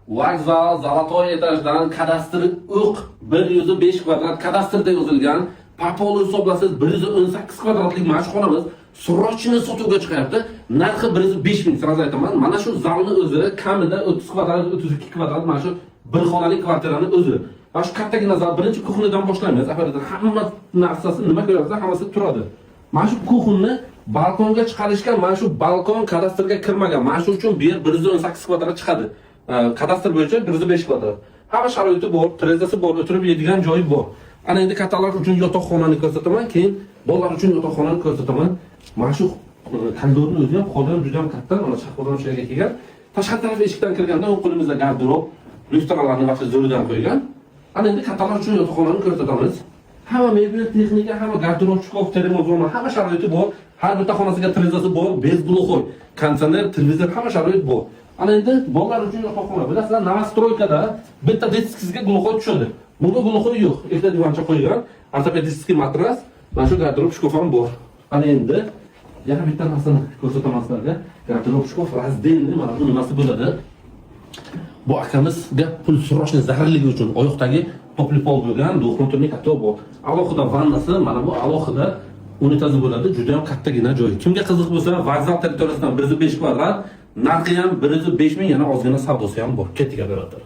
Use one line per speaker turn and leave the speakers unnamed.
Vokzal, Zolotoy etajdan kadastri o'q 105 kvadrat kadastrda yozilgan. Papoli hisoblasangiz 118 kvadratlik mana shu xonamiz srochni sotuvga chiqyapti. Narxi 105 ming, sразу aytaman. Mana shu zalni o'zi kamida 30 kvadrat, 32 kvadrat mana shu bir xonali kvartirani o'zi. Mana shu kattagina zal birinchi kuxnidan boshlaymiz. Afarida hamma narsasi nima ko'rasiz, hammasi turadi. Mana shu kuxni balkonga chiqarishgan, mana shu balkon kadastrga kirmagan. Mana shu uchun bu yer 118 kvadrat chiqadi. Kadastr bo'yicha 105 kvadrat. Hamma sharoiti bor, terrazasi bor, o'tirib yeydigan joyi bor. Ana endi kattalar uchun yotoqxonani ko'rsataman, keyin bolalar uchun yotoqxonani ko'rsataman. Mana shu koridorning o'zi ham xodim juda ham katta, mana shahrodan shu yerga kelgan. Tashqari taraf eshikdan kirganda o'ng qo'limizda garderob, lyustralarni vaqti zo'ridan qo'ygan. Ana endi kattalar uchun yotoqxonani ko'rsatamiz. Hamma mebel, texnika, hamma garderob, shkaf, termozon, hamma sharoiti bor. Har bitta xonasiga terrazasi bor, bez bloqoy, konditsioner, televizor, hamma sharoit bor. Ana endi bolalar uchun yotoqxona. Bilasizlar, Novostroykada bitta detskizga gloqoy tushadi. Bunda gloqoy yo'q. Ikkita divancha qo'ygan, ortopedический matras, mana shu garderob, shkaf ham bor. Ana endi yana bitta narsani ko'rsataman sizlarga. Garderob, shkaf, razdельный, mana bu nimasi bo'ladi? Bu akamizga pul so'rashni zararligi uchun oyoqdagi topli pol bo'lgan, do'xtirning katta bor. Alohida vannasi, mana bu alohida unitazi bo'ladi. Juda ham kattagina joy. Kimga qiziq bo'lsa, vokzal territoriyasidan 105 kvadrat, narxi ham 105 ming, yana ozgina savdosi ham bor. Ketdik operator.